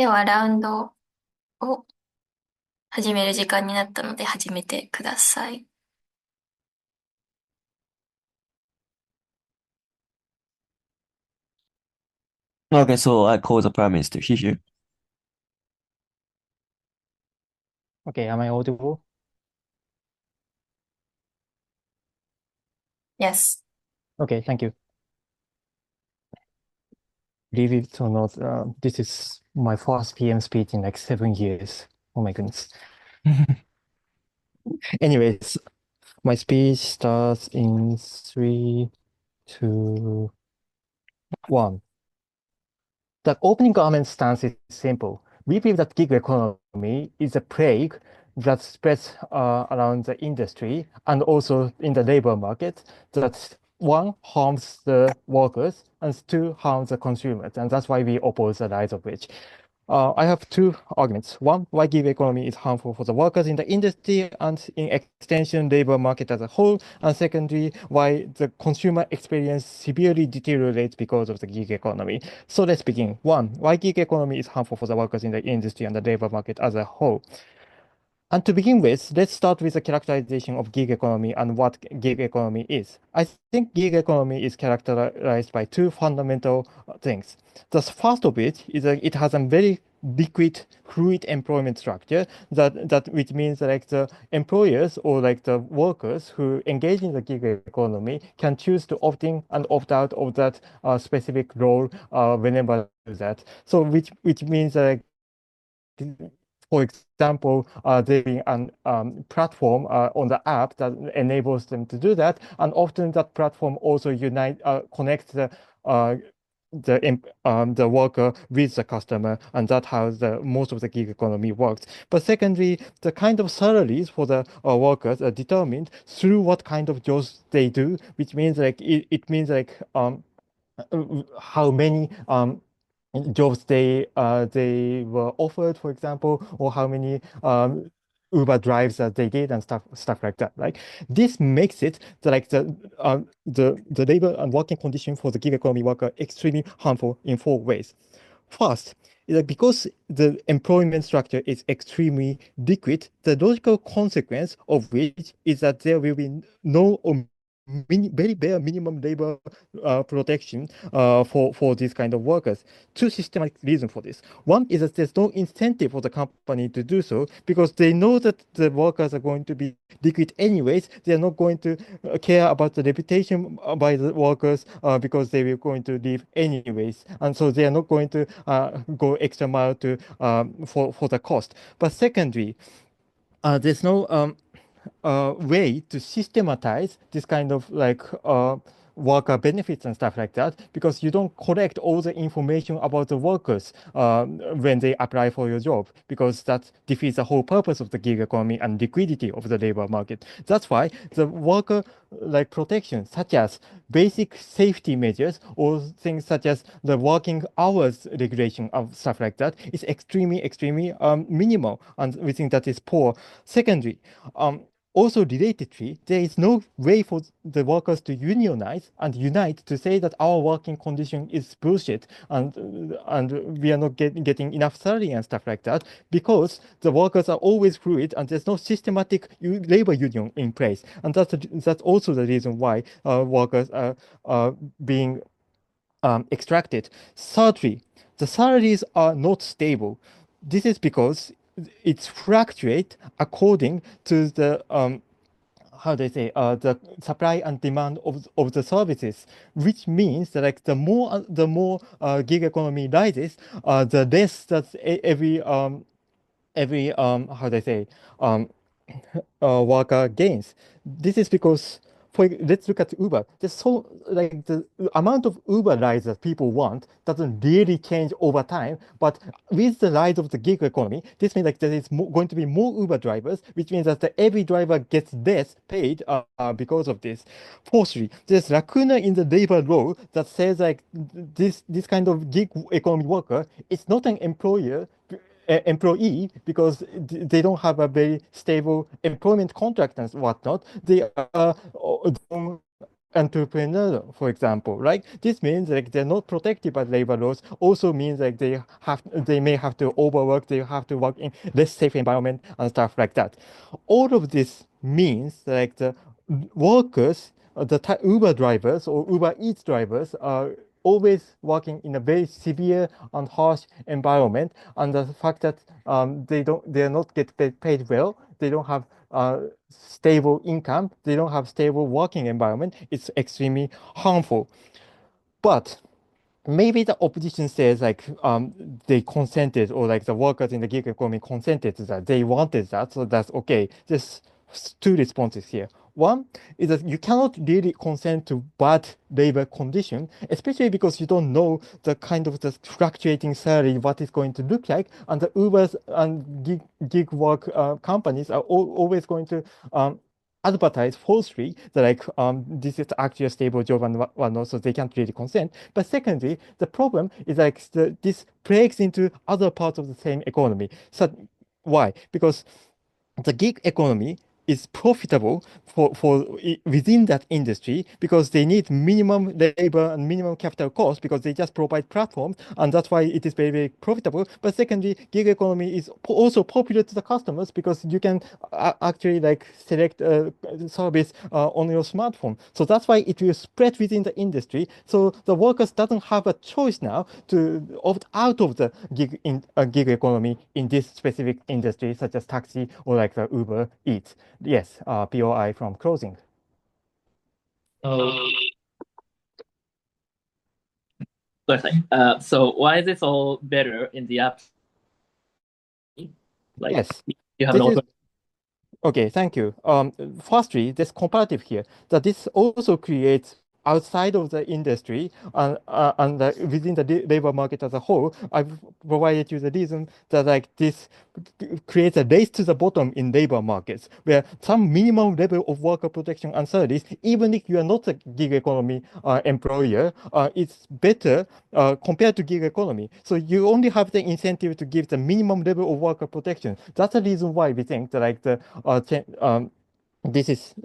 では、ラウンドを始める時間になったので始めてください。Okay, so I call the Prime Minister here. Okay, am I audible? Yes. Okay, thank you. Believe it or not, this is my first PM speech in like 7 years. Oh my goodness. Anyways, my speech starts in three, two, one. The opening comment stance is simple. We believe that gig economy is a plague that spreads around the industry and also in the labor market that one harms the workers and two harms the consumers. And that's why we oppose the rise of wage. I have two arguments. One, why gig economy is harmful for the workers in the industry and in extension labor market as a whole. And secondly, why the consumer experience severely deteriorates because of the gig economy. So let's begin. One, why gig economy is harmful for the workers in the industry and the labor market as a whole. And to begin with, let's start with the characterization of gig economy and what gig economy is. I think gig economy is characterized by two fundamental things. The first of it is that it has a very liquid, fluid employment structure that which means that like the employers or like the workers who engage in the gig economy can choose to opt in and opt out of that specific role whenever that. So which means that for example, there being an platform on the app that enables them to do that, and often that platform also connects the worker with the customer, and that's how the most of the gig economy works. But secondly, the kind of salaries for the workers are determined through what kind of jobs they do, which means like it means like how many jobs they were offered, for example, or how many Uber drives that they did and stuff like that. Right? This makes it like the labor and working condition for the gig economy worker extremely harmful in four ways. First, is that because the employment structure is extremely liquid, the logical consequence of which is that there will be no very bare minimum labor protection for these kind of workers. Two systematic reasons for this. One is that there's no incentive for the company to do so because they know that the workers are going to be liquid anyways. They're not going to care about the reputation by the workers because they were going to leave anyways. And so they are not going to go extra mile to for the cost. But secondly, there's no way to systematize this kind of like worker benefits and stuff like that because you don't collect all the information about the workers when they apply for your job because that defeats the whole purpose of the gig economy and liquidity of the labor market. That's why the worker like protection such as basic safety measures or things such as the working hours regulation of stuff like that is extremely minimal, and we think that is poor. Secondly, um, also relatedly, there is no way for the workers to unionize and unite to say that our working condition is bullshit and we are not getting enough salary and stuff like that because the workers are always fluid and there's no systematic labor union in place. And that's also the reason why workers are being extracted. Thirdly, the salaries are not stable. This is because it's fluctuate according to the how do I say the supply and demand of the services, which means that like the more gig economy rises, the less that every how do I say um worker gains. This is because, let's look at Uber. There's so like the amount of Uber rides that people want doesn't really change over time. But with the rise of the gig economy, this means like there is going to be more Uber drivers, which means that every driver gets less paid because of this. Fourthly, there's lacuna in the labor law that says like this kind of gig economy worker is not an employee because they don't have a very stable employment contract and whatnot. They are entrepreneur, for example, right? This means like they're not protected by labor laws. Also means like they may have to overwork, they have to work in less safe environment and stuff like that. All of this means like the workers, Uber drivers or Uber Eats drivers are always working in a very severe and harsh environment, and the fact that they are not get paid well, they don't have stable income, they don't have stable working environment, it's extremely harmful. But maybe the opposition says like they consented, or like the workers in the gig economy consented to that, they wanted that, so that's okay. There's two responses here. One is that you cannot really consent to bad labor condition, especially because you don't know the kind of the fluctuating salary, what it's going to look like, and the Ubers and gig work companies are always going to advertise falsely that like this is actually a stable job and whatnot, so they can't really consent. But secondly, the problem is like this breaks into other parts of the same economy. So why? Because the gig economy is profitable within that industry because they need minimum labor and minimum capital cost because they just provide platforms, and that's why it is very, very profitable. But secondly, gig economy is also popular to the customers because you can actually like select a service on your smartphone. So that's why it will spread within the industry. So the workers doesn't have a choice now to opt out of the gig economy in this specific industry, such as taxi or like the Uber Eats. Yes, POI from closing. So, so why is this all better in the app? Like, Yes, you have this an is auto. okay. Thank you. Firstly, this comparative here that this also creates outside of the industry and within the labor market as a whole. I've provided you the reason that like this creates a race to the bottom in labor markets where some minimum level of worker protection and salaries, even if you are not a gig economy employer, it's better compared to gig economy. So you only have the incentive to give the minimum level of worker protection. That's the reason why we think that like the this is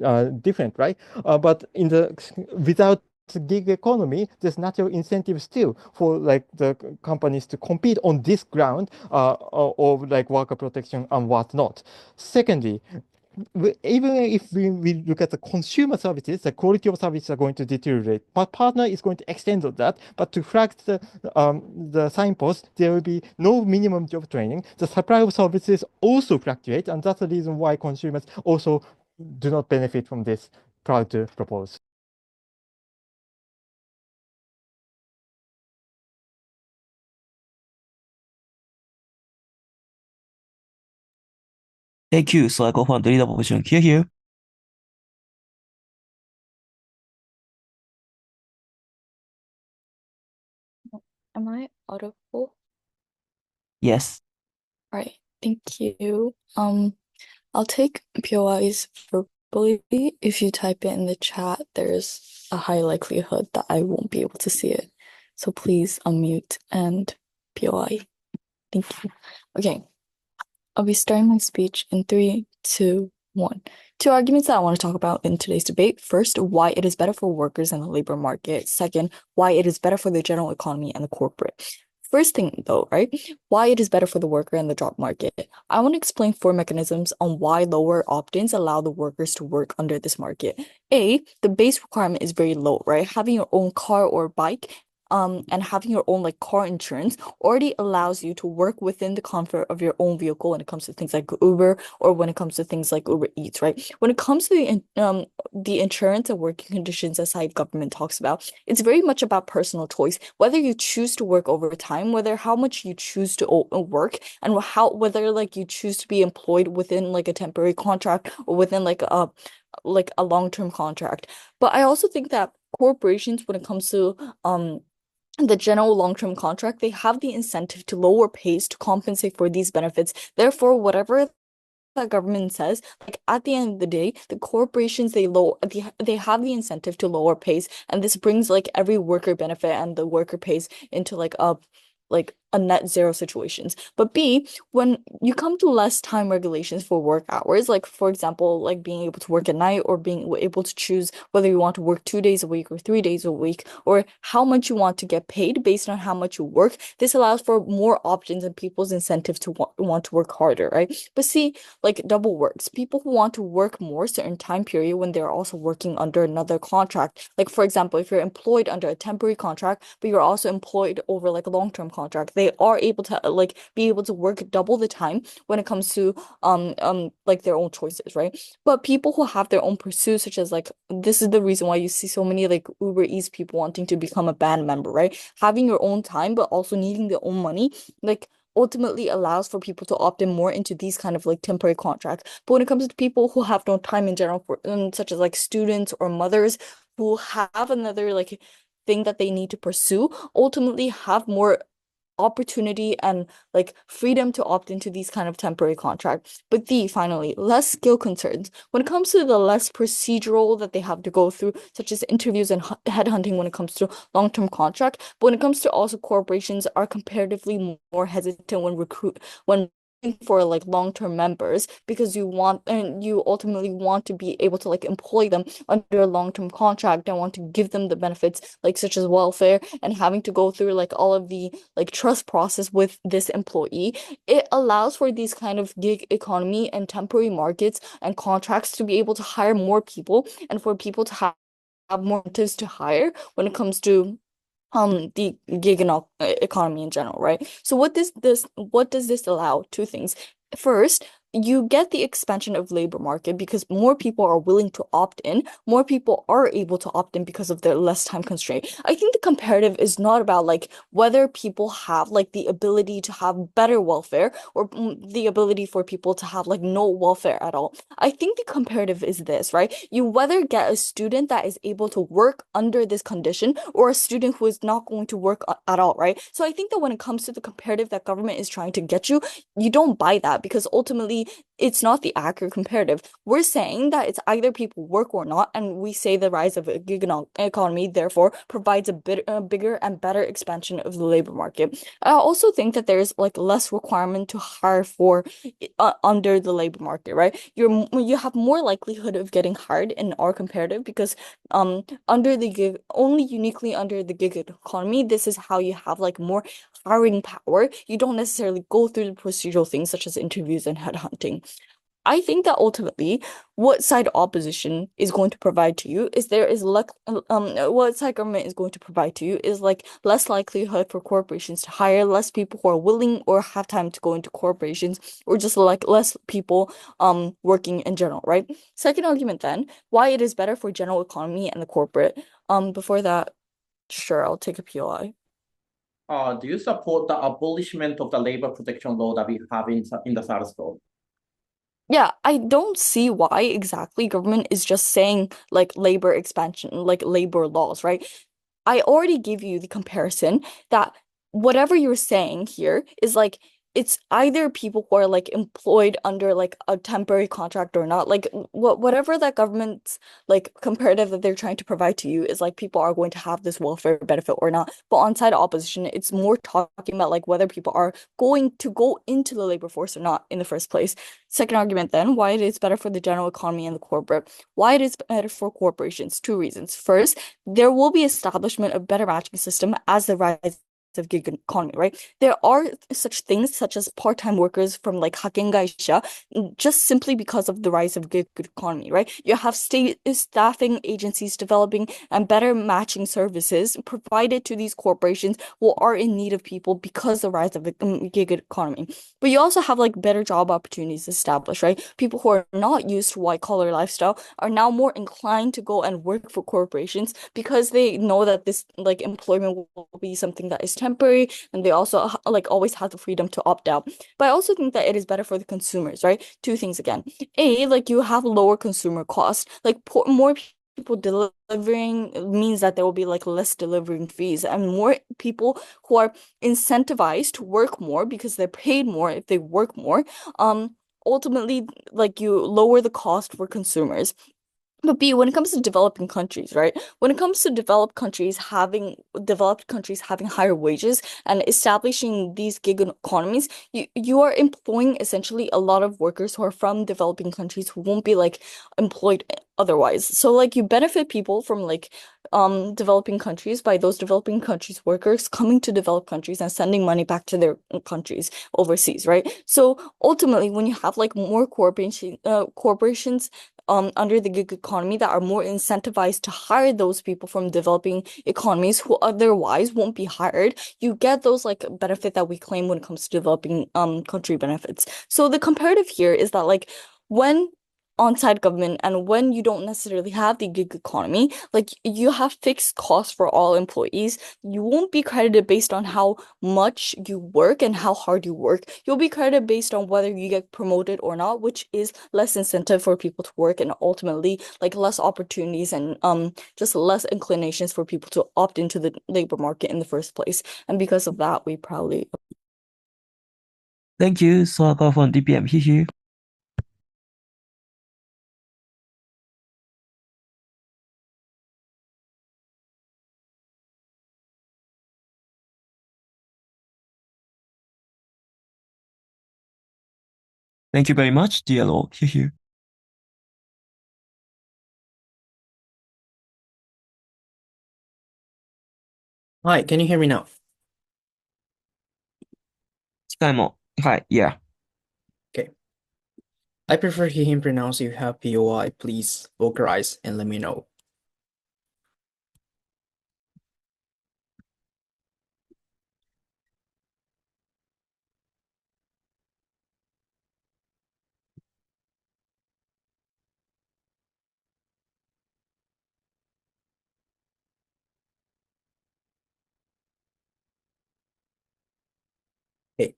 different, right? But without the gig economy, there's natural incentive still for like the companies to compete on this ground of like worker protection and whatnot. Secondly, even if we look at the consumer services, the quality of services are going to deteriorate. But partner is going to extend on that. But to flag the signpost, there will be no minimum job training. The supply of services also fluctuate, and that's the reason why consumers also do not benefit from this. Proud to propose. Thank you. So I go for the leader position. Here. Am I audible? Yes. All right, thank you. I'll take POIs verbally. If you type it in the chat, there's a high likelihood that I won't be able to see it. So please unmute and POI. Thank you. Okay. I'll be starting my speech in 3, 2, 1. Two arguments that I want to talk about in today's debate. First, why it is better for workers in the labor market. Second, why it is better for the general economy and the corporate. First thing though, right? Why it is better for the worker and the job market. I want to explain 4 mechanisms on why lower opt-ins allow the workers to work under this market. A, the base requirement is very low, right? Having your own car or bike and having your own like car insurance already allows you to work within the comfort of your own vehicle when it comes to things like Uber or when it comes to things like Uber Eats, right? When it comes to the insurance and working conditions as the government talks about, it's very much about personal choice. Whether you choose to work overtime, whether how much you choose to work, and whether like you choose to be employed within like a temporary contract or within like a long-term contract. But I also think that corporations, when it comes to the general long-term contract, they have the incentive to lower pays to compensate for these benefits. Therefore, whatever the government says, like at the end of the day, the corporations they have the incentive to lower pays, and this brings like every worker benefit and the worker pays into like a a net zero situations. But B, when you come to less time regulations for work hours, like for example, like being able to work at night or being able to choose whether you want to work 2 days a week or 3 days a week, or how much you want to get paid based on how much you work, this allows for more options and people's incentive to want to work harder, right? But see, like double works, people who want to work more certain time period when they're also working under another contract. Like for example, if you're employed under a temporary contract, but you're also employed over like a long-term contract, they are able to like be able to work double the time when it comes to like their own choices, right? But people who have their own pursuits, such as like this is the reason why you see so many like Uber Eats people wanting to become a band member, right? Having your own time but also needing their own money, like ultimately allows for people to opt in more into these kind of like temporary contracts. But when it comes to people who have no time in general, for such as like students or mothers who have another like thing that they need to pursue, ultimately have more opportunity and like freedom to opt into these kind of temporary contracts. But finally, less skill concerns. When it comes to the less procedural that they have to go through, such as interviews and headhunting when it comes to long-term contract, but when it comes to also corporations are comparatively more hesitant when for like long-term members because you ultimately want to be able to like employ them under a long-term contract and want to give them the benefits like such as welfare and having to go through like all of the like trust process with this employee. It allows for these kind of gig economy and temporary markets and contracts to be able to hire more people and for people to have more incentives to hire when it comes to the gig economy in general, right? So what does this allow? Two things. First, you get the expansion of labor market because more people are willing to opt in. More people are able to opt in because of their less time constraint. I think the comparative is not about like whether people have like the ability to have better welfare or the ability for people to have like no welfare at all. I think the comparative is this, right? You whether get a student that is able to work under this condition or a student who is not going to work at all, right? So I think that when it comes to the comparative that government is trying to get you don't buy that because ultimately it's not the accurate comparative. We're saying that it's either people work or not, and we say the rise of a gig economy therefore provides a bigger and better expansion of the labor market. I also think that there's like less requirement to hire for under the labor market, right? You have more likelihood of getting hired in our comparative because under the gig only uniquely under the gig economy, this is how you have like more hiring power. You don't necessarily go through the procedural things such as interviews and headhunting. I think that ultimately what side opposition is going to provide to you is what side government is going to provide to you is like less likelihood for corporations to hire less people who are willing or have time to go into corporations or just like less people working in general, right? Second argument then, why it is better for general economy and the corporate. Before that, sure, I'll take a POI. Do you support the abolishment of the labor protection law that we have in the South Code? Yeah, I don't see why exactly government is just saying like labor expansion, like labor laws, right? I already gave you the comparison that whatever you're saying here is like it's either people who are like employed under like a temporary contract or not. Like whatever that government's like comparative that they're trying to provide to you is like people are going to have this welfare benefit or not. But on side opposition, it's more talking about like whether people are going to go into the labor force or not in the first place. Second argument then, why it is better for the general economy and the corporate. Why it is better for corporations? Two reasons. First, there will be establishment of better matching system as the rise of gig economy, right? There are such things such as part-time workers from like hakengaisha just simply because of the rise of gig economy, right? You have state staffing agencies developing and better matching services provided to these corporations who are in need of people because of the rise of the gig economy. But you also have like better job opportunities established, right? People who are not used to white-collar lifestyle are now more inclined to go and work for corporations because they know that this like employment will be something that is temporary and they also like always have the freedom to opt out. But I also think that it is better for the consumers, right? Two things again. Like you have lower consumer cost. Like more people delivering means that there will be like less delivering fees and more people who are incentivized to work more because they're paid more if they work more. Ultimately, like you lower the cost for consumers. But B, when it comes to developing countries, right? When it comes to developed countries having higher wages and establishing these gig economies, you are employing essentially a lot of workers who are from developing countries who won't be like employed otherwise. So like you benefit people from like developing countries by those developing countries workers coming to developed countries and sending money back to their countries overseas, right? So ultimately when you have like more corporations under the gig economy that are more incentivized to hire those people from developing economies who otherwise won't be hired, you get those like benefit that we claim when it comes to developing country benefits. So the comparative here is that like when on-site government and when you don't necessarily have the gig economy, like you have fixed costs for all employees, you won't be credited based on how much you work and how hard you work. You'll be credited based on whether you get promoted or not, which is less incentive for people to work and ultimately like less opportunities and just less inclinations for people to opt into the labor market in the first place. And because of that, we probably Thank you. So I go from DPM. Hear you. Thank you very much, DLO. Hear you. Hi, can you hear me now? 次回も。はい、yeah. Okay. I prefer hear him pronounce. If you have POI, please vocalize and let me know. Okay.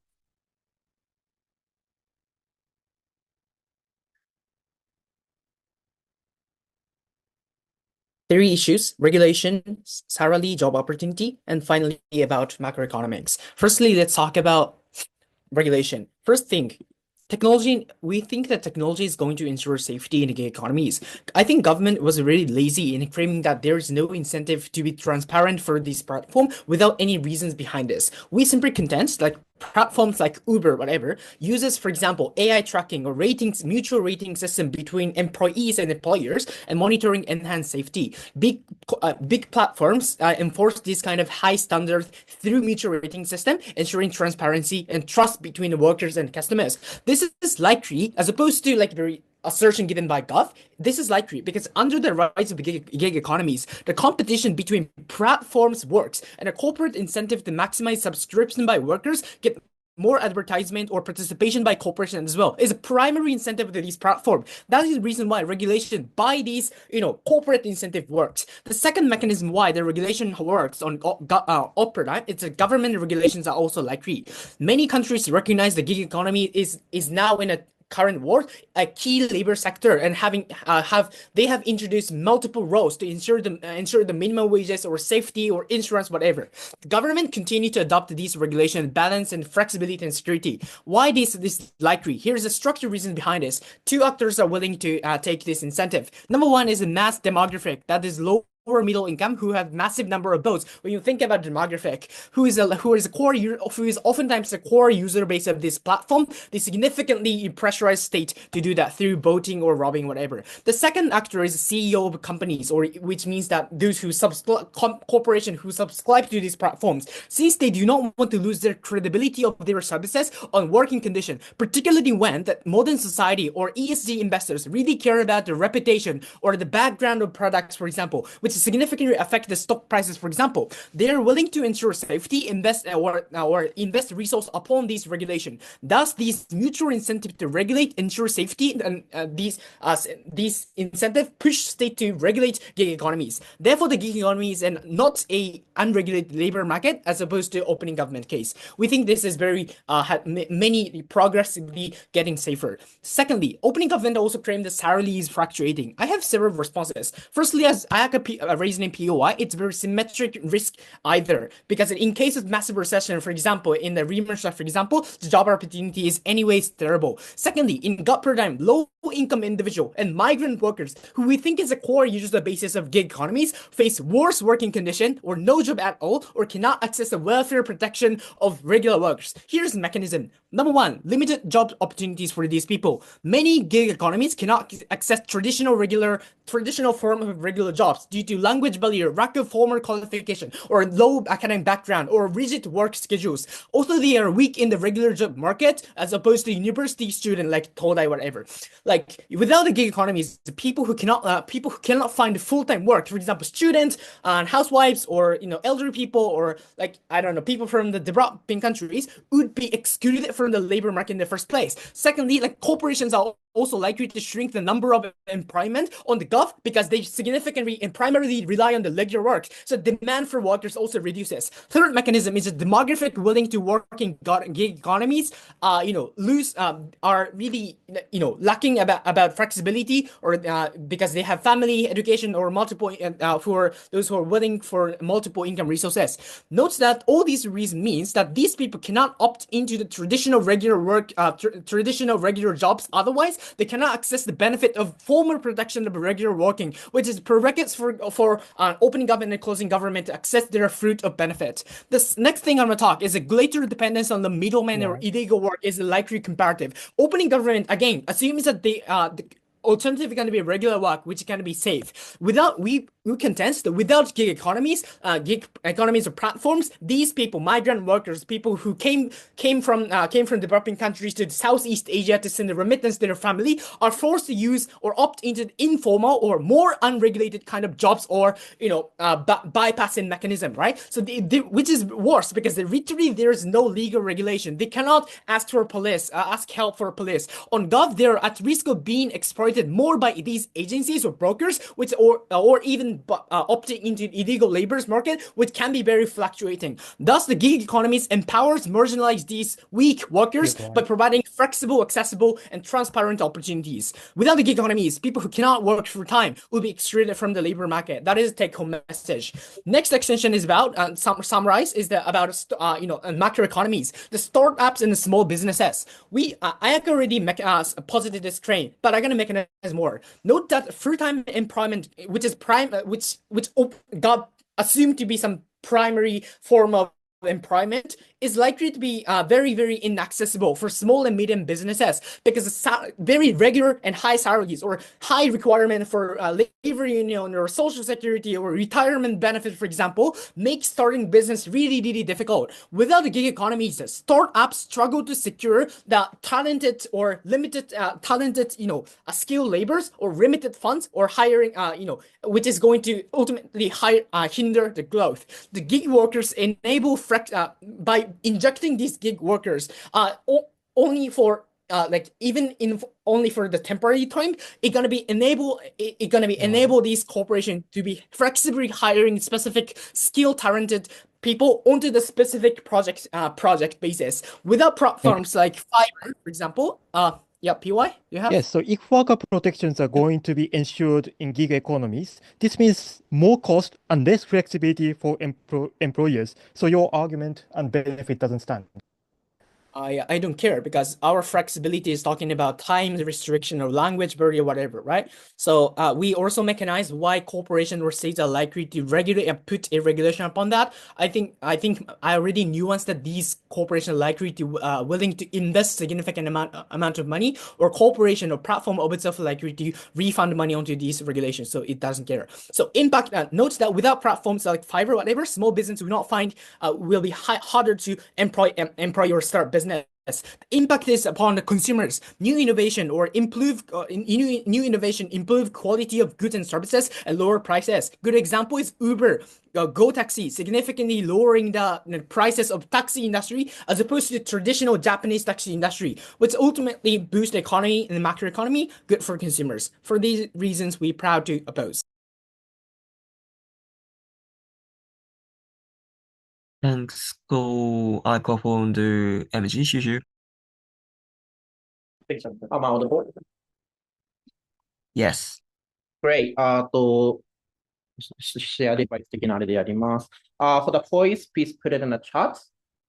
Three issues: regulation, salary, job opportunity, and finally about macroeconomics. Firstly, let's talk about regulation. First thing, technology. We think that technology is going to ensure safety in gig economies. I think government was really lazy in framing that there is no incentive to be transparent for this platform without any reasons behind this. We simply contend like platforms like Uber, whatever, uses, for example, AI tracking or ratings, mutual rating system between employees and employers, and monitoring enhanced safety. Big platforms enforce this kind of high standard through mutual rating system, ensuring transparency and trust between the workers and customers. This is likely, as opposed to like very assertion given by Gov, this is likely because under the rise of gig economies, the competition between platforms works, and a corporate incentive to maximize subscription by workers get more advertisement or participation by corporations as well is a primary incentive to these platforms. That is the reason why regulation by these, corporate incentive works. The second mechanism why the regulation works on opera, it's a government regulations are also likely. Many countries recognize the gig economy is now in a current world a key labor sector, and they have introduced multiple roles to ensure the minimum wages or safety or insurance, whatever. The government continue to adopt these regulations, balance and flexibility and security. Why this likely? Here's a structural reason behind this. Two actors are willing to take this incentive. Number one is a mass demographic, that is lower middle income, who have massive number of votes. When you think about demographic, who is oftentimes the core user base of this platform, they significantly pressurize state to do that through voting or robbing, whatever. The second actor is CEO of companies, which means that those who corporation who subscribe to these platforms, since they do not want to lose their credibility of their services on working condition, particularly when that modern society or ESG investors really care about the reputation or the background of products, for example, which significantly affect the stock prices, for example. They are willing to ensure safety, invest resource upon these regulation. Thus, these mutual incentive to regulate, ensure safety, and these incentive push state to regulate gig economies. Therefore, the gig economy is not a unregulated labor market as opposed to opening government case. We think this is very many progressively getting safer. Secondly, opening government also claimed the salary is fluctuating. I have several responses. Firstly, as Ayaka raised in POI, it's very symmetric risk either, because in case of massive recession, for example, in the reemergence, for example, the job opportunity is anyways terrible. Secondly, in gut paradigm, low income individual and migrant workers, who we think is a core user basis of gig economies, face worse working condition or no job at all, or cannot access the welfare protection of regular workers. Here's the mechanism. Number one, limited job opportunities for these people. Many gig economies cannot access traditional form of regular jobs due to language barrier, lack of formal qualification, or low academic background, or rigid work schedules. Also, they are weak in the regular job market as opposed to university student like Todai, whatever. Like without the gig economies, the people who cannot find full-time work, for example, students and housewives, or elderly people, or like I don't know, people from the developing countries would be excluded from the labor market in the first place. Secondly, like corporations are also likely to shrink the number of employment on the gov because they significantly and primarily rely on the regular work. So demand for workers also reduces. Third mechanism is a demographic willing to work in gig economies, are really, lacking about flexibility, or because they have family, education, or multiple, for those who are willing for multiple income resources. Note that all these reasons means that these people cannot opt into the traditional regular work, traditional regular jobs. Otherwise, they cannot access the benefit of formal protection of regular working, which is prerequisites for opening government and closing government to access their fruit of benefit. This next thing I'm going to talk is a greater dependence on the middleman or illegal work is likely comparative. Opening government, again, assumes that the alternative is going to be regular work, which can be safe. We contest that without gig economies or platforms, these people, migrant workers, people who came from developing countries to Southeast Asia to send a remittance to their family, are forced to use or opt into informal or more unregulated kind of jobs, or bypassing mechanism, right? So which is worse because literally there is no legal regulation. They cannot ask for police, ask help for police. On Gov, they're at risk of being exploited more by these agencies or brokers, which or even opting into illegal labor's market, which can be very fluctuating. Thus, the gig economies empowers marginalized these weak workers by providing flexible, accessible, and transparent opportunities. Without the gig economies, people who cannot work full time will be excluded from the labor market. That is a take-home message. Next extension is about summarize is about macroeconomies, the startups and the small businesses. I already posited this claim, but I'm gonna make it as more. Note that full-time employment, which is got assumed to be some primary form of employment, is likely to be very, very inaccessible for small and medium businesses because very regular and high salaries or high requirement for labor union or social security or retirement benefit, for example, make starting business really, really difficult. Without the gig economies, startups struggle to secure the talented or limited skilled laborers or limited funds or hiring, which is going to ultimately hinder the growth. The gig workers enable by injecting these gig workers only for only for the temporary time, it's gonna be enable these corporations to be flexibly hiring specific skill talented people onto the specific project basis. Without platforms like Fiverr, for example, PY, you have? Yes, so if worker protections are going to be ensured in gig economies, this means more cost and less flexibility for employers. So your argument and benefit doesn't stand. I don't care because our flexibility is talking about time restriction or language barrier, whatever, right? So we also mechanize why corporations or states are likely to regulate and put a regulation upon that. I think I already nuanced that these corporations are likely to willing to invest significant amount of money, or corporation or platform of itself likely to refund money onto these regulations, so it doesn't care. So impact notes that without platforms like Fiverr, whatever, small business will not find will be harder to employ or start business. The impact is upon the consumers. New innovation improve quality of goods and services at lower prices. Good example is Uber, Go Taxi, significantly lowering the prices of taxi industry as opposed to the traditional Japanese taxi industry, which ultimately boosts the economy and the macro economy, good for consumers. For these reasons, we're proud to oppose. Thanks. Go microphone to MG. Xu. Am I audible? Yes. Great. シェアデバイス的なあれでやります。For the points, please put it in the chat.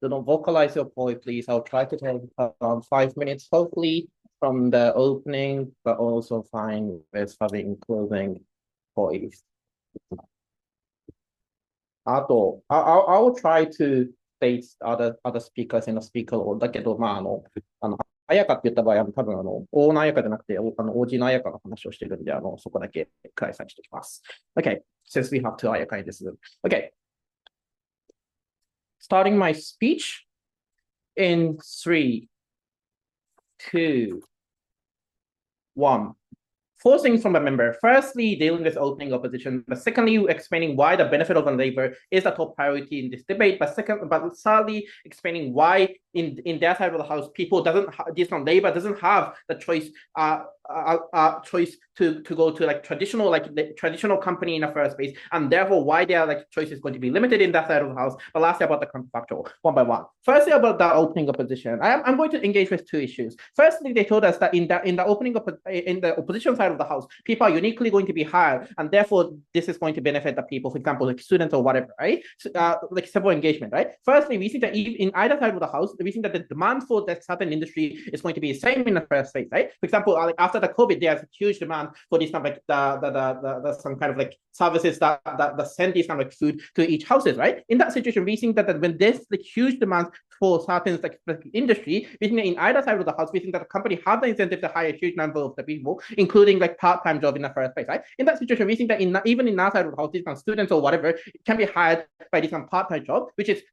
Don't vocalize your point, please. I'll try to take around 5 minutes. Hopefully, from the opening, but also fine with having closing points. I'll try to state other speakers in the speaker order だけど、彩香って言った場合は多分オーナー彩香じゃなくて、OG の彩香の話をしてるんで、そこだけクラリファイしておきます。Okay, since we have two 彩香in this room. Okay. Starting my speech in 3, 2, 1. 4 things from a member. Firstly, dealing with opening opposition. But secondly, explaining why the benefit of labor is the top priority in this debate. But thirdly, explaining why in their side of the house, people labor doesn't have the choice to go to the traditional company in the first place, and therefore why their choice is going to be limited in that side of the house. But lastly, about the contractual, one by one. Firstly, about the opening opposition, I'm going to engage with 2 issues. Firstly, they told us that in the opposition side of the house, people are uniquely going to be hired, and therefore this is going to benefit the people, for example, like students or whatever, right? Like civil engagement, right? Firstly, we think that in either side of the house, we think that the demand for that certain industry is going to be the same in the first phase, right? For example, after the COVID, there's a huge demand for these kind of the some kind of like services that send these kind of like food to each houses, right? In that situation, we think that when there's the huge demand for certain like industry, we think that in either side of the house, we think that the company have the incentive to hire a huge number of the people, including like part-time job in the first place, right? In that situation, we think that even in our side of the house, these kind of students or whatever can be hired by this kind of part-time job, which is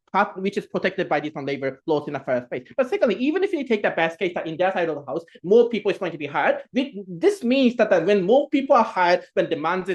protected by these kind of labor laws in the first place. But secondly, even if you take the best case that in their side of the house, more people is going to be hired, this means that when more people are hired, when demands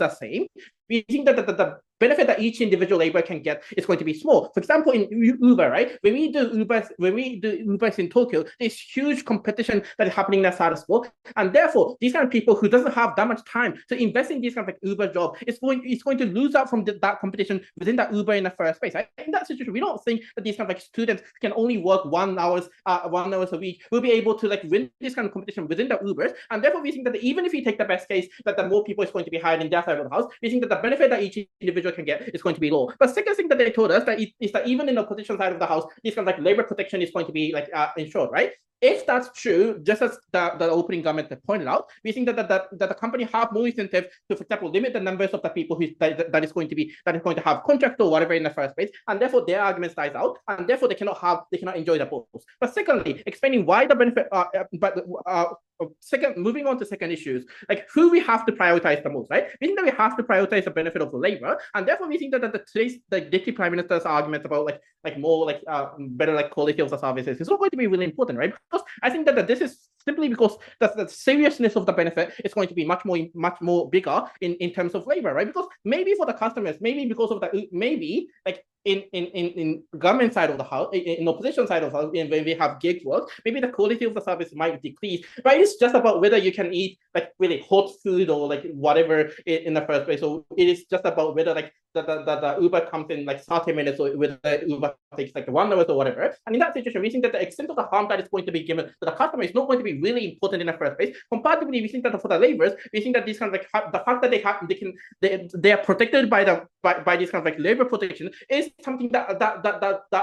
are same, we think that the benefit that each individual labor can get is going to be small. For example, in Uber, right? When we do Ubers in Tokyo, there's huge competition that is happening in the status quo, and therefore these kind of people who doesn't have that much time to invest in this kind of like Uber job is going to lose out from that competition within that Uber in the first place. Right? In that situation, we don't think that these kind of like students can only work 1 hour a week will be able to like win this kind of competition within the Ubers, and therefore we think that even if you take the best case that the more people is going to be hired in their side of the house, we think that the benefit that each individual can get is going to be low. But second thing that they told us is that even in the opposition side of the house, this kind of like labor protection is going to be like ensured, right? If that's true, just as the opening comment pointed out, we think that the company have more incentive to, for example, limit the numbers of the people that is going to have contract or whatever in the first place, and therefore their argument dies out, and therefore they cannot enjoy the both. But secondly, explaining why the benefit, moving on to second issues, like who we have to prioritize the most, right? We think that we have to prioritize the benefit of the labor, and therefore we think that today's Deputy Prime Minister's argument about more better quality of the services is not going to be really important, right? Because I think that this is simply because the seriousness of the benefit is going to be much more bigger in terms of labor, right? Because maybe for the customers, maybe because of in government side of the house, in opposition side of the house, when we have gig work, maybe the quality of the service might decrease, but it's just about whether you can eat really hot food or whatever in the first place. So it is just about whether the Uber comes in 30 minutes or whether the Uber takes 1 hour or whatever. And in that situation, we think that the extent of the harm that is going to be given to the customer is not going to be really important in the first place. Comparatively, we think that for the laborers, we think that this kind of the fact that they are protected by this kind of labor protection is something that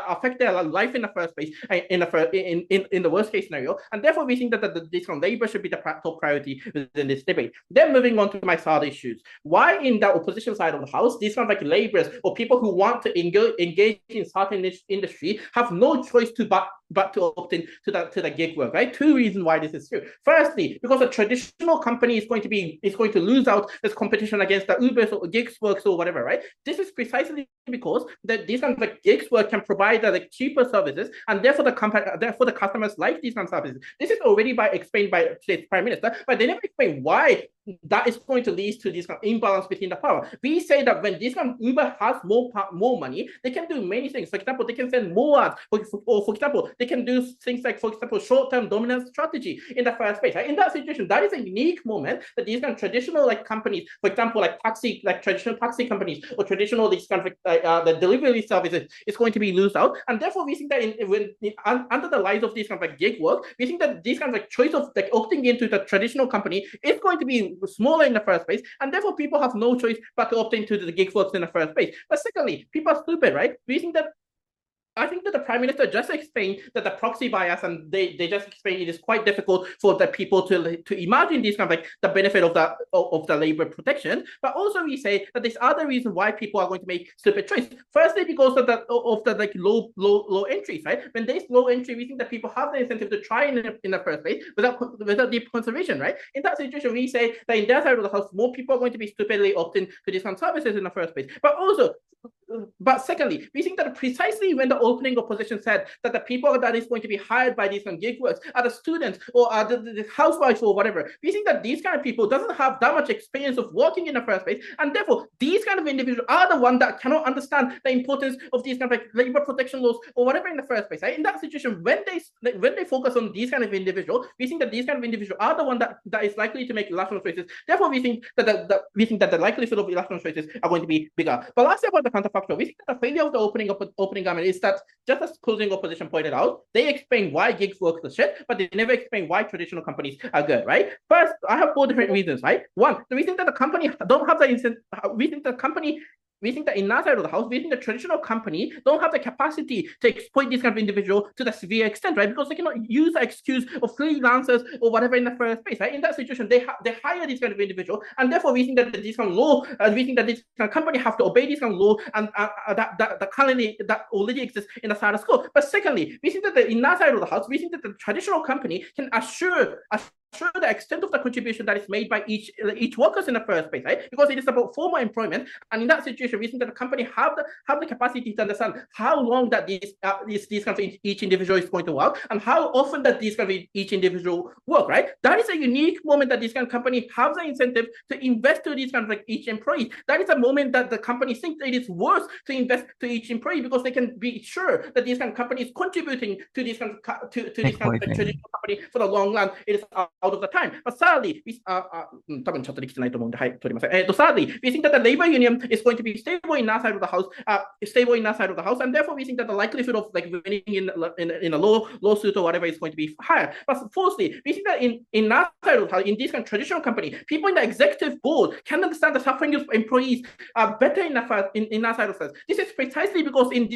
affect their life in the first place, in the worst case scenario, and therefore we think that this kind of labor should be the top priority within this debate. Then moving on to my third issues, why in the opposition side of the house, these kind of laborers or people who want to engage in certain industry have no choice but to opt in to the gig work, right? 2 reasons why this is true. Firstly, because a traditional company is going to lose out this competition against the Ubers or gigs works or whatever, right? This is precisely because that these kind of gigs work can provide cheaper services, and therefore the customers like these kind of services. This is already explained by today's Prime Minister, but they never explain why that is going to lead to this kind of imbalance between the power. We say that when this kind of Uber has more money, they can do many things. For example, they can send more ads, or for example, they can do things like, for example, short-term dominance strategy in the first place. Right? In that situation, that is a unique moment that these kind of traditional companies, for example, traditional taxi companies or traditional these kind of the delivery services is going to be lose out, and therefore we think that under the lies of these kind of gig work, we think that these kinds of choice of opting into the traditional company is going to be smaller in the first place, and therefore people have no choice but to opt into the gig works in the first place. But secondly, people are stupid, right? We think that I think that the Prime Minister just explained that the proxy bias, and they just explained it is quite difficult for the people to imagine these kind of like the benefit of the labor protection. But also we say that there's other reasons why people are going to make stupid choice. Firstly, because of the like low entries, right? When there's low entry, we think that people have the incentive to try in the first place without deep consideration, right? In that situation, we say that in their side of the house, more people are going to be stupidly opting to these kind of services in the first place. But secondly, we think that precisely when the opening opposition said that the people that is going to be hired by these kind of gig works are the students or are the housewives or whatever, we think that these kind of people doesn't have that much experience of working in the first place, and therefore these kind of individuals are the ones that cannot understand the importance of these kind of like labor protection laws or whatever in the first place, right? In that situation, when they focus on these kind of individuals, we think that these kind of individuals are the one that is likely to make irrational choices. Therefore, we think that the likelihood of irrational choices are going to be bigger. But lastly, about the counterfactual, we think that the failure of the opening government is that, just as closing opposition pointed out, they explain why gigs work the shit, but they never explain why traditional companies are good, right? First, I have 4 different reasons, right? One, we think that the company don't have the incentive. We think that in that side of the house, we think the traditional company don't have the capacity to exploit this kind of individual to the severe extent, right? Because they cannot use the excuse of freelancers or whatever in the first place, right? In that situation, they hire this kind of individual, and therefore we think that this kind of law, we think that this kind of company have to obey this kind of law, and that currently that already exists in the status quo. But secondly, we think that in that side of the house, we think that the traditional company can assure the extent of the contribution that is made by each workers in the first place, right? Because it is about formal employment, and in that situation, we think that the company have the capacity to understand how long that these kind of each individual is going to work, and how often that these kind of each individual work, right? That is a unique moment that this kind of company have the incentive to invest to these kind of like each employee. That is a moment that the company thinks that it is worth to invest to each employee, because they can be sure that this kind of company is contributing to this kind of to this kind of traditional company for the long run. It is out of the time. But thirdly, thirdly, we think that the labor union is going to be stable in that side of the house, and therefore we think that the likelihood of like winning in a lawsuit or whatever is going to be higher. But fourthly, we think that in that side of the house, in this kind of traditional company, people in the executive board can understand the suffering of employees better in that side of the house. This is precisely because in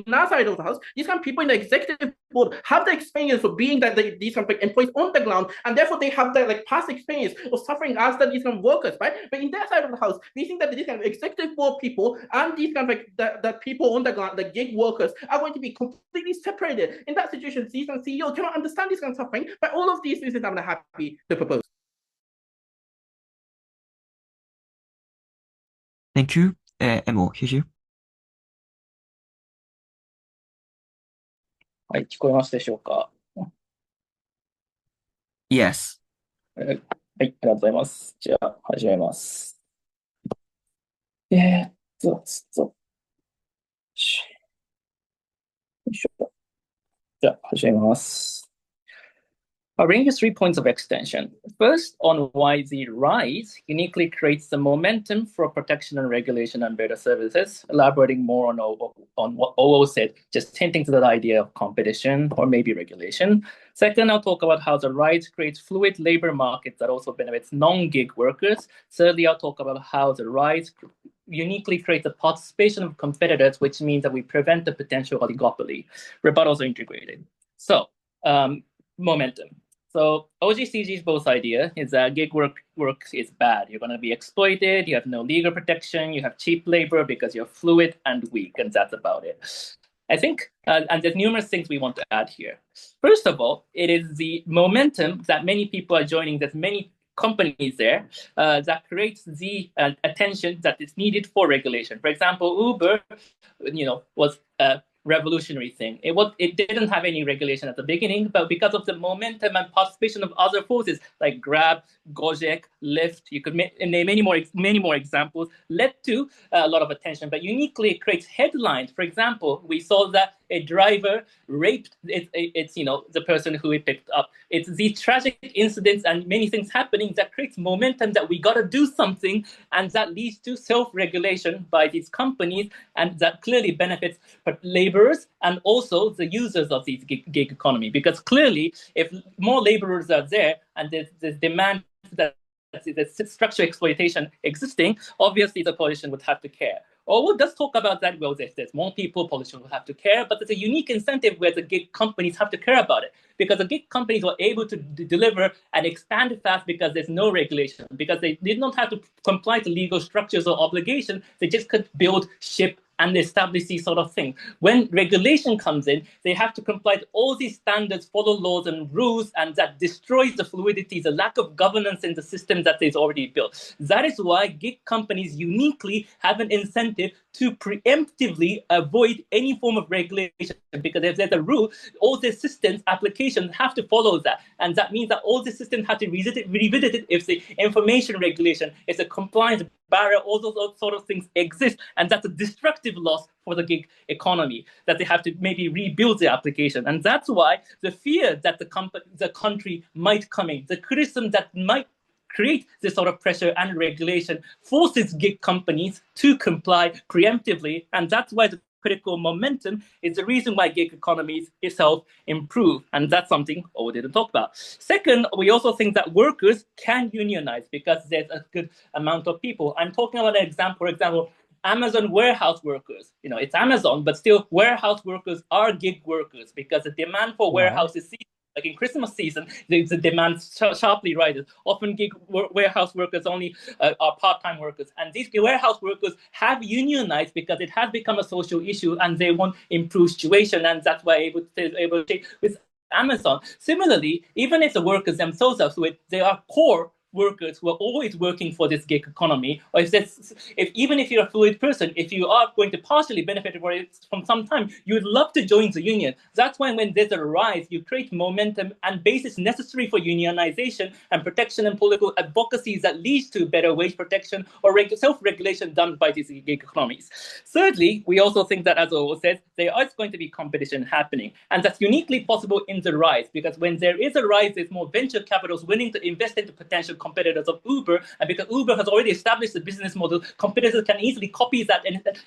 that side of the house, these kind of people in the executive board have the experience of being these kind of employees on the ground, and therefore they have the like past experience of suffering as these kind of workers, right? But in that side of the house, we think that these kind of executive board people and these kind of like the people on the ground, the gig workers, are going to be completely separated. In that situation, these kind of CEO cannot understand this kind of suffering. But all of these reasons, I'm happy to propose. Thank you. Emo, here's you. はい、聞こえますでしょうか。Yes. はい、ありがとうございます。じゃあ、始めます。よいしょ。じゃあ、始めます。I'll bring you 3 points of extension. First, on why the rise uniquely creates the momentum for protection and regulation and better services, elaborating more on what OO said, just hinting to that idea of competition or maybe regulation. Second, I'll talk about how the rise creates fluid labor markets that also benefits non-gig workers. Thirdly, I'll talk about how the rise uniquely creates the participation of competitors, which means that we prevent the potential oligopoly. Rebuttals are integrated. So, momentum. So OGCG's both idea is that gig work is bad. You're going to be exploited. You have no legal protection. You have cheap labor because you're fluid and weak, and that's about it. I think, and there's numerous things we want to add here. First of all, it is the momentum that many people are joining. There's many companies there that creates the attention that is needed for regulation. For example, Uber, was revolutionary thing. It didn't have any regulation at the beginning, but because of the momentum and participation of other forces like Grab, Gojek, Lyft, you could name many more examples, led to a lot of attention. But uniquely, it creates headlines. For example, we saw that a driver raped the person who he picked up. It's these tragic incidents and many things happening that creates momentum that we got to do something, and that leads to self-regulation by these companies, and that clearly benefits laborers and also the users of these gig economy. Because clearly, if more laborers are there and there's demand that the structural exploitation existing, obviously the coalition would have to care. Orwell does talk about that. Well, there's more people, politicians will have to care, but there's a unique incentive where the gig companies have to care about it, because the gig companies were able to deliver and expand fast because there's no regulation, because they did not have to comply to legal structures or obligations. They just could build, ship, and establish these sort of things. When regulation comes in, they have to comply to all these standards, follow laws and rules, and that destroys the fluidity, the lack of governance in the system that is already built. That is why gig companies uniquely have an incentive to preemptively avoid any form of regulation, because if there's a rule, all the systems, applications have to follow that. And that means that all the systems have to revisit it if the information regulation, if the compliance barrier, all those sort of things exist. And that's a destructive loss for the gig economy, that they have to maybe rebuild the application. And that's why the fear that the country might come in, the criticism that might create this sort of pressure and regulation forces gig companies to comply preemptively. And that's why the critical momentum is the reason why gig economies itself improve. And that's something we didn't talk about. Second, we also think that workers can unionize because there's a good amount of people. I'm talking about an example, for example, Amazon warehouse workers. It's Amazon, but still warehouse workers are gig workers, because the demand for warehouses, like in Christmas season, the demand sharply rises. Often gig warehouse workers only are part-time workers. And these warehouse workers have unionized because it has become a social issue and they want improved situation. And that's why they're able to take with Amazon. Similarly, even if the workers themselves are fluid, they are core workers who are always working for this gig economy, or even if you're a fluid person, if you are going to partially benefit from some time, you would love to join the union. That's why when there's a rise, you create momentum and basis necessary for unionization and protection and political advocacies that leads to better wage protection or self-regulation done by these gig economies. Thirdly, we also think that, as Owo said, there is going to be competition happening. And that's uniquely possible in the rise, because when there is a rise, there's more venture capitals willing to invest into potential competitors of Uber, and because Uber has already established the business model, competitors can easily copy that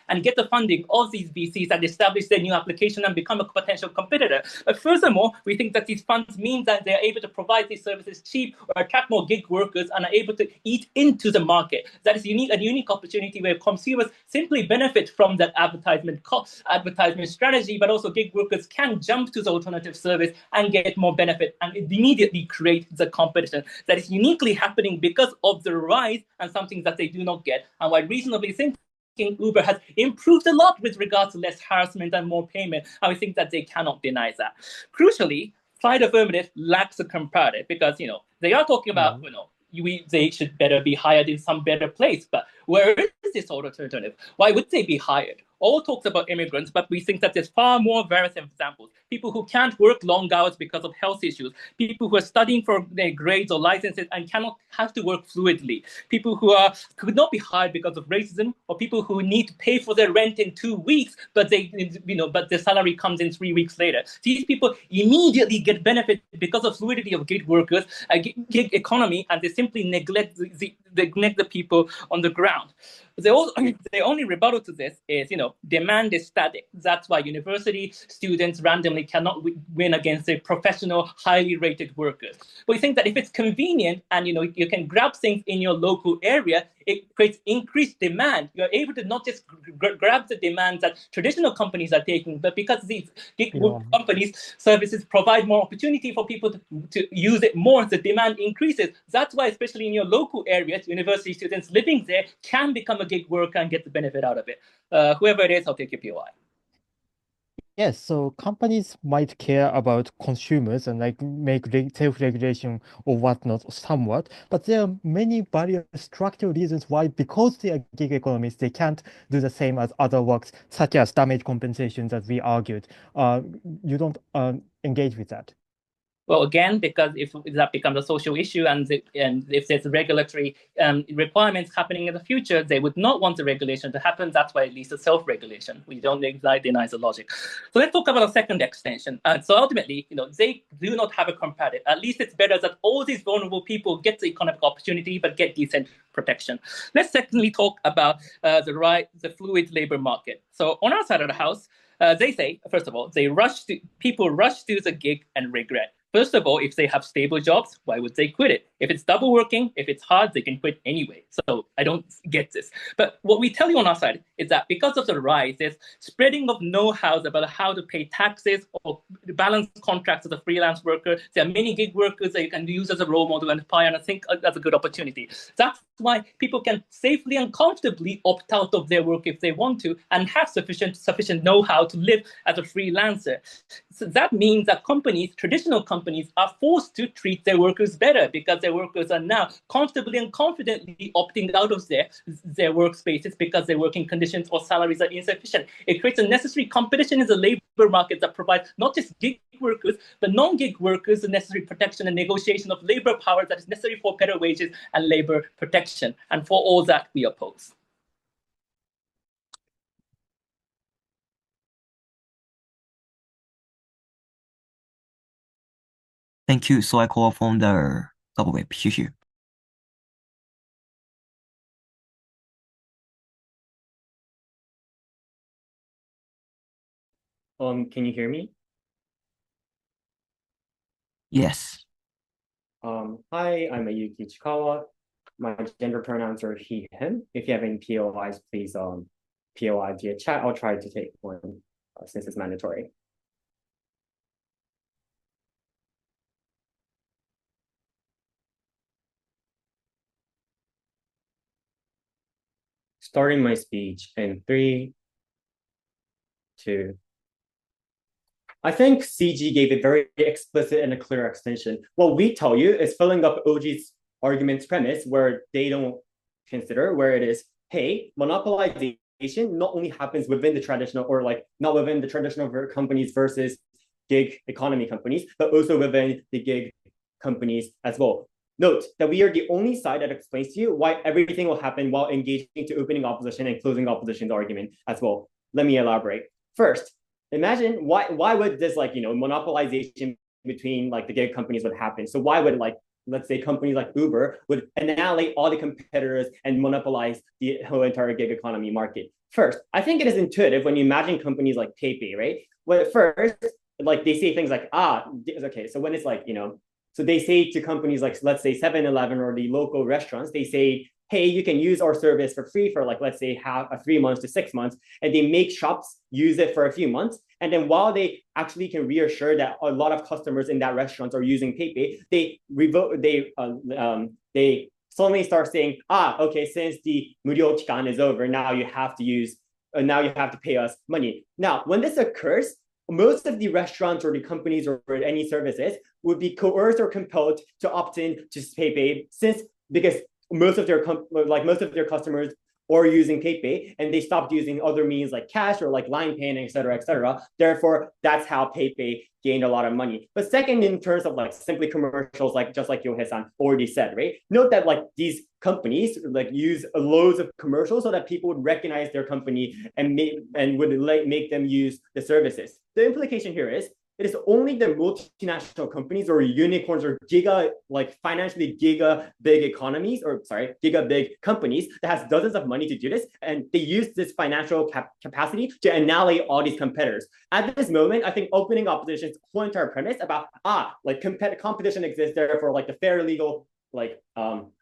and get the funding of these VCs and establish their new application and become a potential competitor. But furthermore, we think that these funds mean that they are able to provide these services cheap or attract more gig workers and are able to eat into the market. That is a unique opportunity where consumers simply benefit from that advertisement strategy, but also gig workers can jump to the alternative service and get more benefit and immediately create the competition. That is uniquely happening because of the rise and something that they do not get. And why reasonably thinking Uber has improved a lot with regards to less harassment and more payment. And we think that they cannot deny that. Crucially, side affirmative lacks a comparative, because they are talking about they should better be hired in some better place. But where is this alternative? Why would they be hired? All talks about immigrants, but we think that there's far more various examples. People who can't work long hours because of health issues, people who are studying for their grades or licenses and cannot have to work fluidly, people who could not be hired because of racism, or people who need to pay for their rent in 2 weeks, but but their salary comes in 3 weeks later. These people immediately get benefit because of fluidity of gig workers, gig economy, and they simply neglect the people on the ground. The only rebuttal to this is, demand is static. That's why university students randomly cannot win against the professional, highly rated workers. But we think that if it's convenient and, you can grab things in your local area, it creates increased demand. You're able to not just grab the demands that traditional companies are taking, but because these gig companies' services provide more opportunity for people to use it more, the demand increases. That's why, especially in your local areas, university students living there can become a gig worker and get the benefit out of it. Whoever it is, I'll take your POI. Yes, so companies might care about consumers and make self-regulation or whatnot somewhat, but there are many various structural reasons why, because they are gig economies, they can't do the same as other works, such as damage compensation that we argued. You don't engage with that. Well, again, because if that becomes a social issue and if there's regulatory requirements happening in the future, they would not want the regulation to happen. That's why it leads to self-regulation. We don't deny the logic. So let's talk about a second extension. So ultimately, they do not have a comparative. At least it's better that all these vulnerable people get the economic opportunity but get decent protection. Let's secondly talk about the fluid labor market. So on our side of the house, they say, first of all, people rush to the gig and regret. First of all, if they have stable jobs, why would they quit it? If it's double working, if it's hard, they can quit anyway. So I don't get this. But what we tell you on our side, is that because of the rise, there's spreading of know-how about how to pay taxes or balance contracts as a freelance worker. There are many gig workers that you can use as a role model and aspire, and I think that's a good opportunity. That's why people can safely and comfortably opt out of their work if they want to and have sufficient know-how to live as a freelancer. So that means that companies, traditional companies, are forced to treat their workers better because their workers are now comfortably and confidently opting out of their workspaces because their working conditions or salaries are insufficient. It creates a necessary competition in the labor market that provides not just gig workers, but non-gig workers the necessary protection and negotiation of labor power that is necessary for better wages and labor protection. And for all that, we oppose. Thank you. So I call from the web. Xiu. Can you hear me? Yes. Hi, I'm Ayuki Chikawa. My gender pronouns are he, him. If you have any POIs, please POI via chat. I'll try to take one since it's mandatory. Starting my speech in 3, 2. I think CG gave a very explicit and a clear explanation. What we tell you is filling up OG's argument's premise where they don't consider, where it is, hey, monopolization not only happens within the traditional, or like not within the traditional companies versus gig economy companies, but also within the gig companies as well. Note that we are the only side that explains to you why everything will happen while engaging to opening opposition and closing opposition's argument as well. Let me elaborate. First, imagine why would this monopolization between like the gig companies would happen? So why would let's say companies like Uber would annihilate all the competitors and monopolize the whole entire gig economy market? First, I think it is intuitive when you imagine companies like PayPay, right? Well, first, like they say things like, okay, so when it's so they say to companies like, let's say 7-Eleven or the local restaurants, they say, hey, you can use our service for free for let's say 3 months to 6 months. And they make shops use it for a few months. And then while they actually can reassure that a lot of customers in that restaurant are using PayPay, they suddenly start saying, okay, since the 무료 기간 is over, now you have to pay us money. Now, when this occurs, most of the restaurants or the companies or any services would be coerced or compelled to opt in to PayPay because most of their customers are using PayPay and they stopped using other means like cash or like line paying, et cetera, et cetera. Therefore, that's how PayPay gained a lot of money. But second, in terms of simply commercials, just like Yohei-san already said, right? Note that these companies use loads of commercials so that people would recognize their company and would make them use the services. The implication here is it is only the multinational companies or unicorns or financially giga big companies that has dozens of money to do this. And they use this financial capacity to annihilate all these competitors. At this moment, I think opening opposition's whole entire premise about, competition exists, therefore the fair legal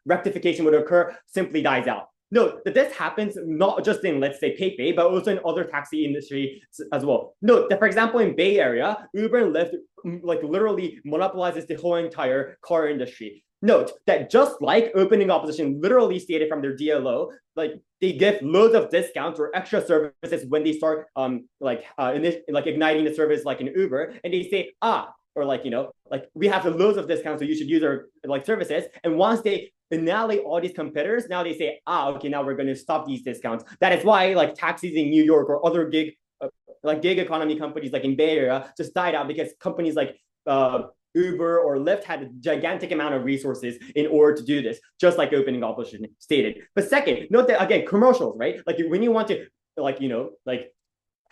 rectification would occur simply dies out. Note that this happens not just in, let's say, PayPay, but also in other taxi industry as well. Note that, for example, in Bay Area, Uber and Lyft literally monopolizes the whole entire car industry. Note that just like opening opposition literally stated from their DLO, they give loads of discounts or extra services when they start igniting the service like in Uber, and they say, we have the loads of discounts, so you should use our services. And once they annihilate all these competitors, now they say, okay, now we're going to stop these discounts. That is why taxis in New York or other gig economy companies in Bay Area just died out, because companies like Uber or Lyft had a gigantic amount of resources in order to do this, just like opening opposition stated. But second, note that again, commercials, right? When you want to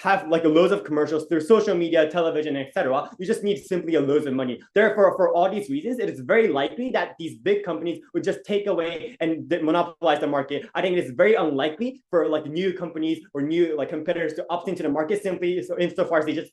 have loads of commercials through social media, television, etc. You just need simply a loads of money. Therefore, for all these reasons, it is very likely that these big companies would just take away and monopolize the market. I think it is very unlikely for new companies or new competitors to opt into the market simply insofar as they just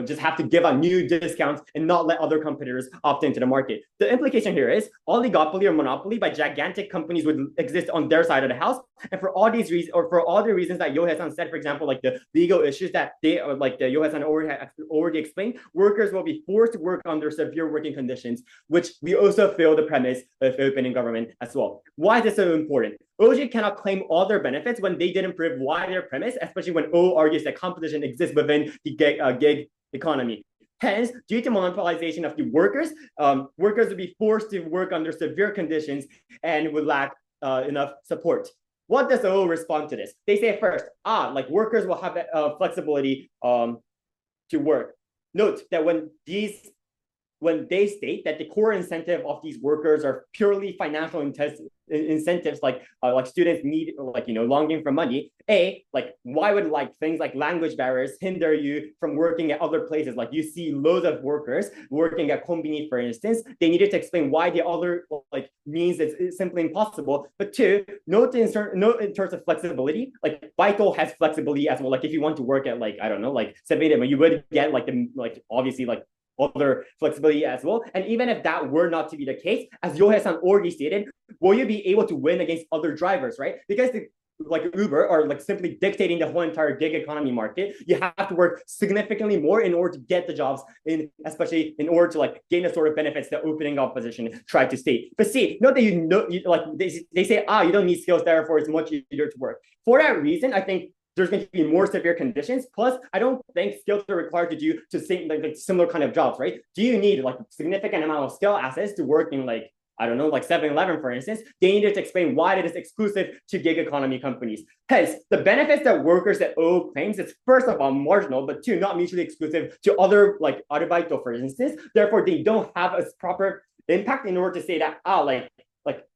just have to give out new discounts and not let other competitors opt into the market. The implication here is oligopoly or monopoly by gigantic companies would exist on their side of the house, And for all these reasons, or for all the reasons that Yohei-san said, for example, like the legal issues that they, like the Yohei-san already explained, workers will be forced to work under severe working conditions, which we also feel the premise of opening government as well. Why is this so important? OG cannot claim all their benefits when they didn't prove why their premise, especially when O argues that competition exists within the gig economy. Hence, due to monopolization of the workers, workers would be forced to work under severe conditions and would lack enough support. What does O respond to this? They say first, like workers will have flexibility to work. Note that when they state that the core incentive of these workers are purely financial incentives, like students need, like, longing for money. Like, why would like things like language barriers hinder you from working at other places? Like, you see loads of workers working at Konbini, for instance. They needed to explain why the other like means it's simply impossible. But two, note in terms of flexibility, like Baito has flexibility as well. Like, if you want to work at like, I don't know, like 7-Eleven, you would get like obviously like other flexibility as well. And even if that were not to be the case, as Yohei-san already stated, will you be able to win against other drivers, right? Because like Uber are like simply dictating the whole entire gig economy market. You have to work significantly more in order to get the jobs, especially in order to like gain the sort of benefits that opening up position tried to state. But see, note that like they say, you don't need skills, therefore it's much easier to work. For that reason, I think there's going to be more severe conditions. Plus, I don't think skills are required to do like similar kind of jobs, right? Do you need like significant amount of skill assets to work in like, I don't know, like 7-Eleven, for instance? They needed to explain why it is exclusive to gig economy companies. Hence, the benefits that workers at O claims is first of all marginal, but two, not mutually exclusive to other like arubaito, for instance. Therefore, they don't have a proper impact in order to say that like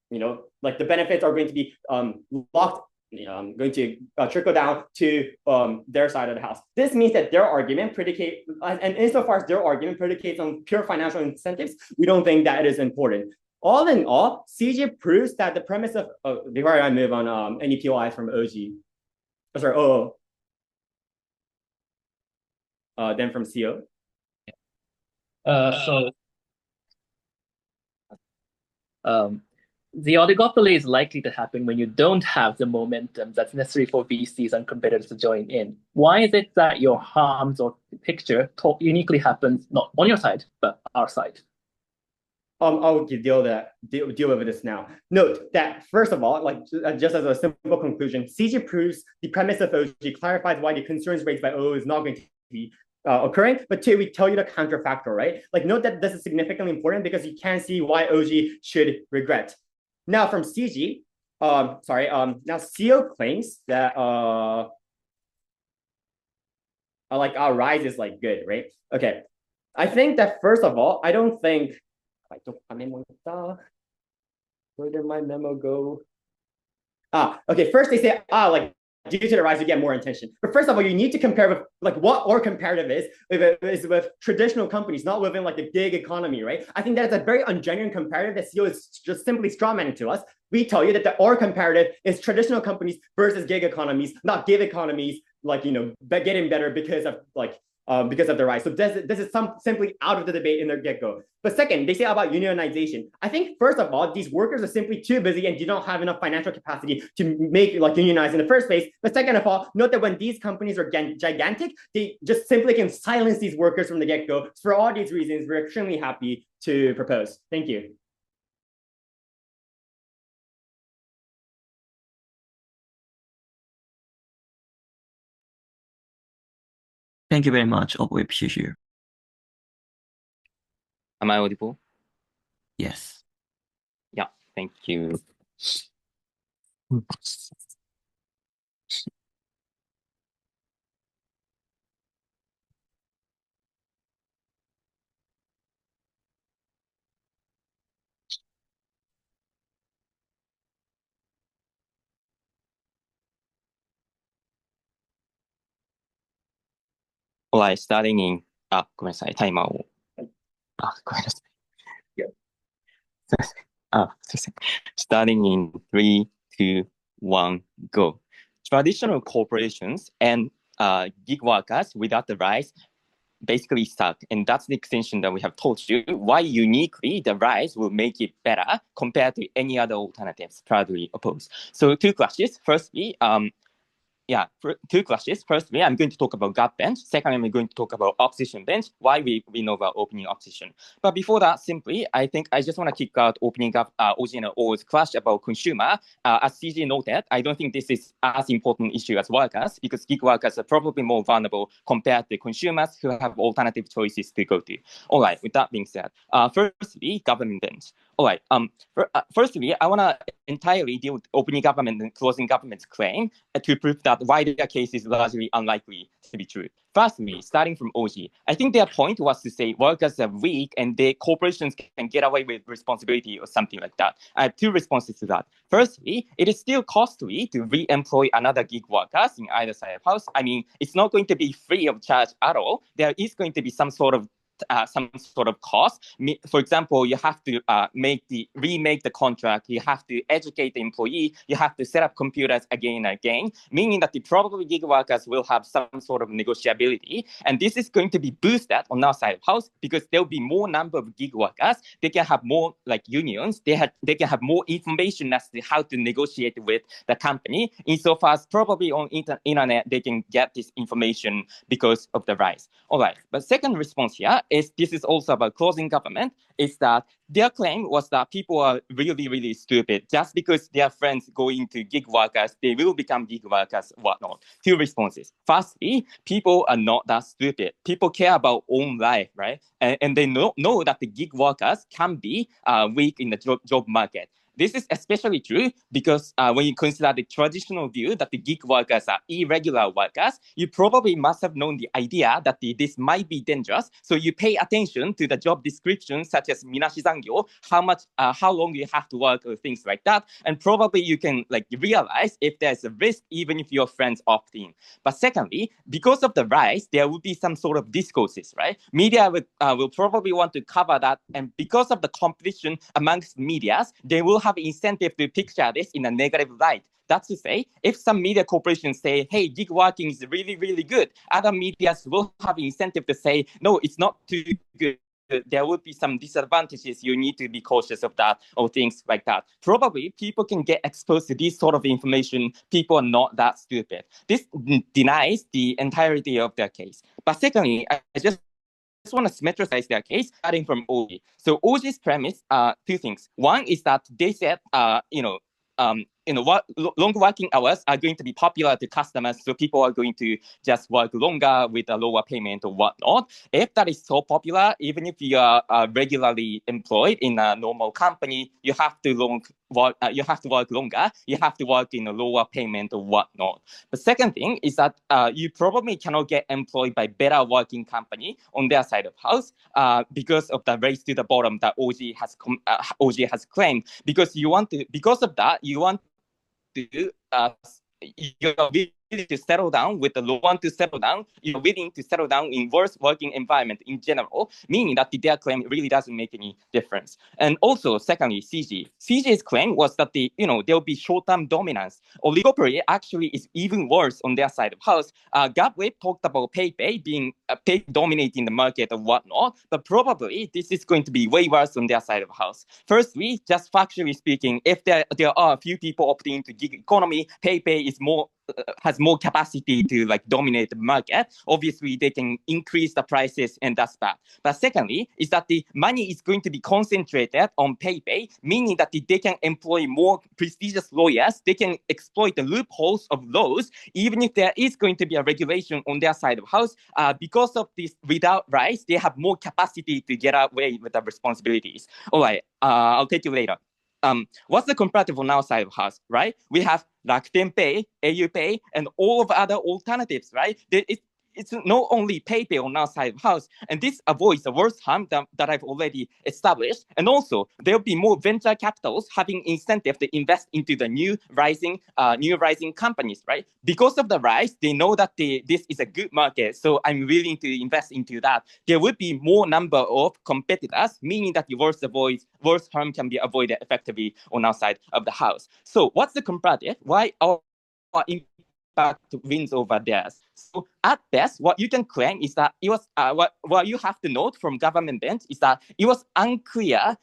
the benefits are going to be locked. Going to trickle down to their side of the house. This means that their argument and insofar as their argument predicates on pure financial incentives, we don't think that it is important. All in all, CG proves that the premise of, before I move on, any POIs from OG, then from CO. The oligopoly is likely to happen when you don't have the momentum that's necessary for VCs and competitors to join in. Why is it that your harms or picture uniquely happens not on your side, but our side? I'll deal with this now. Note that first of all, like just as a simple conclusion, CG proves the premise of OG, clarifies why the concerns raised by O is not going to be occurring, but two, we tell you the counterfactor, right? Like, note that this is significantly important because you can see why OG should regret. Now from CG, now CO claims that like our rise is like good, right? Okay, I think that first of all, I don't think where did my memo go? Okay, first they say like due to the rise, you get more attention. But first of all, you need to compare with like what our comparative is with traditional companies, not within like the gig economy, right? I think that is a very ungenuine comparative that CEO is just simply strawmanning to us. We tell you that our comparative is traditional companies versus gig economies, not gig economies, like, getting better because of the rise. So this is simply out of the debate in their get-go. But second, they say about unionization. I think first of all, these workers are simply too busy and do not have enough financial capacity to make like unionize in the first place. But second of all, note that when these companies are gigantic, they just simply can silence these workers from the get-go. For all these reasons, we're extremely happy to propose. Thank you. Thank you very much, Obweb Shishir. Am I audible? Yes. Yeah, thank you. Alright, starting in ごめんなさい、タイマーを。ごめんなさい。Starting in 3, 2, 1, go. Traditional corporations and gig workers without the rise basically stuck. And that's the extension that we have told you why uniquely the rise will make it better compared to any other alternatives proudly opposed. So two clashes. Firstly, two clashes. Firstly, I'm going to talk about gap bench. Second, I'm going to talk about opposition bench, why we know about opening opposition. But before that, simply, I think I just want to kick out opening up OG and O's clash about consumer. As CG noted, I don't think this is as important issue as workers because gig workers are probably more vulnerable compared to consumers who have alternative choices to go to. All right, with that being said, firstly, government bench. All right, firstly, I want to entirely deal with opening government and closing government's claim to prove that why their case is largely unlikely to be true. Firstly, starting from OG, I think their point was to say workers are weak and the corporations can get away with responsibility or something like that. I have two responses to that. Firstly, it is still costly to re-employ another gig workers in either side of house. I mean, it's not going to be free of charge at all. There is going to be some sort of cost. For example, you have to remake the contract. You have to educate the employee. You have to set up computers again and again, meaning that the probably gig workers will have some sort of negotiability. And this is going to be boosted on our side of house because there will be more number of gig workers. They can have more like unions. They can have more information as to how to negotiate with the company. Insofar as probably on internet, they can get this information because of the rise. All right. But second response here is this is also about closing government, is that their claim was that people are really, really stupid. Just because their friends go into gig workers, they will become gig workers, whatnot. Two responses. Firstly, people are not that stupid. People care about own life, right? And they know that the gig workers can be weak in the job market. This is especially true because when you consider the traditional view that the gig workers are irregular workers, you probably must have known the idea that this might be dangerous. So you pay attention to the job description, such as minashi zangyo, how long you have to work or things like that. And probably you can realize if there's a risk, even if your friends opt in. But secondly, because of the rise, there will be some sort of discourses, right? Media will probably want to cover that. And because of the competition amongst medias, they will have incentive to picture this in a negative light. That's to say, if some media corporations say, hey, gig working is really, really good, other medias will have incentive to say, no, it's not too good. There will be some disadvantages. You need to be cautious of that or things like that. Probably people can get exposed to this sort of information. People are not that stupid. This denies the entirety of their case. But secondly, I just want to symmetricize their case starting from OG. So OG's premise are two things. One is that they said, long working hours are going to be popular to customers, so people are going to just work longer with a lower payment or whatnot. If that is so popular, even if you are regularly employed in a normal company, you have to work longer. You have to work in a lower payment or whatnot. The second thing is that you probably cannot get employed by better working company on their side of house because of the race to the bottom that OG has claimed. Because of that, you're willing to settle down with the low one to settle down. You're willing to settle down in worse working environment in general, meaning that their claim really doesn't make any difference. And also, secondly, CG's claim was that there will be short-term dominance. Oligopoly actually is even worse on their side of house. Gapwave talked about PayPay being dominating the market or whatnot, but probably this is going to be way worse on their side of house. Firstly, just factually speaking, if there are a few people opting into gig economy, PayPay has more capacity to dominate the market. Obviously, they can increase the prices, and that's bad. But secondly, is that the money is going to be concentrated on PayPay, meaning that they can employ more prestigious lawyers. They can exploit the loopholes of laws, even if there is going to be a regulation on their side of house. Because of this, without rise, they have more capacity to get away with the responsibilities. All right, I'll take you later. What's the comparative on our side of house, right? We have Rakuten Pay, AU Pay, and all of other alternatives, right? It's not only PayPay on our side of house, and this avoids the worst harm that I've already established. And also, there'll be more venture capitals having incentive to invest into the new rising companies, right? Because of the rise, they know that this is a good market, so I'm willing to invest into that. There would be more number of competitors, meaning that the worst harm can be avoided effectively on our side of the house. So what's the comparative? Why our impact wins over theirs. So at best, what you can claim is that it was what you have to note from government bench is that it was unclear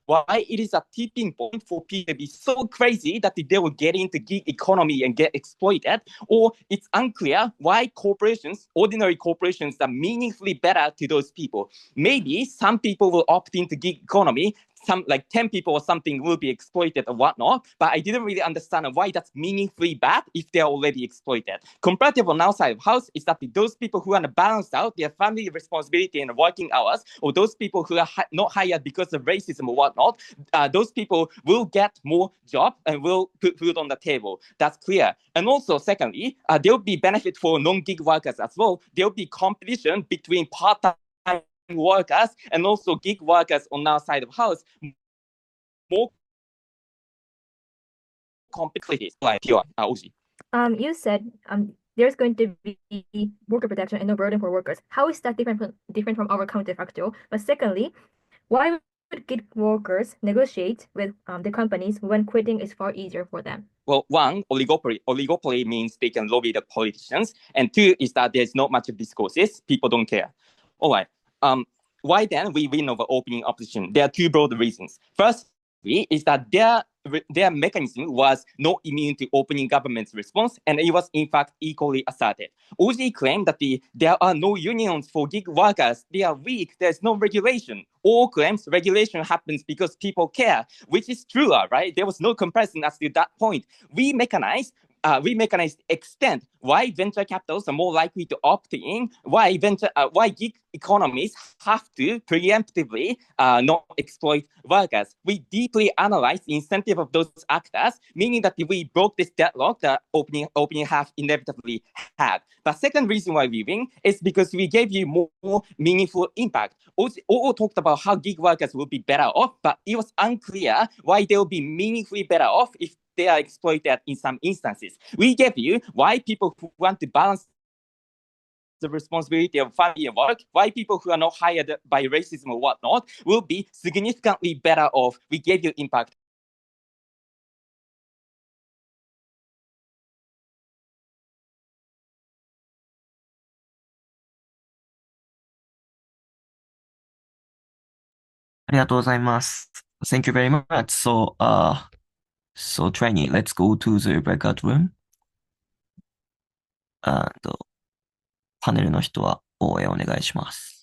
why it is a tipping point for people to be so crazy that they will get into gig economy and get exploited, or it's unclear why corporations, ordinary corporations, are meaningfully better to those people. Maybe some people will opt into gig economy, some like 10 people or something will be exploited or whatnot, but I didn't really understand why that's meaningfully bad if they're already exploited. Comparative on outside of house is that those people who want to balance out their family responsibility and working hours, or those people who are not hired because of racism or whatnot, those people will get more job and will put food on the table. That's clear. And also, secondly, there will be benefit for non-gig workers as well. There will be competition between part-time workers and also gig workers on our side of house. More competitive, like pure OG. You said there's going to be worker protection and no burden for workers. How is that different from our counterfactual? But secondly, why would gig workers negotiate with the companies when quitting is far easier for them? Well, one, oligopoly. Oligopoly means they can lobby the politicians. And two is that there's not much of discourses. People don't care. All right. Why then we win over opening opposition? There are two broad reasons. First is that their mechanism was not immune to opening government's response, and it was in fact equally asserted. OG claimed that there are no unions for gig workers. They are weak. There's no regulation. All claims regulation happens because people care, which is true, right? There was no comparison as to that point. We mechanized extent why venture capitals are more likely to opt in, why gig economies have to preemptively not exploit workers. We deeply analyzed the incentive of those actors, meaning that if we broke this deadlock, the opening half inevitably had. The second reason why we win is because we gave you more meaningful impact. OO talked about how gig workers will be better off, but it was unclear why they will be meaningfully better off if they are exploited in some instances. We gave you why people who want to balance the responsibility of family and work, why people who are not hired by racism or whatnot will be significantly better off. We gave you impact. Thank you very much. So trainee, let's go to the breakout room. パネルの人は応援お願いします。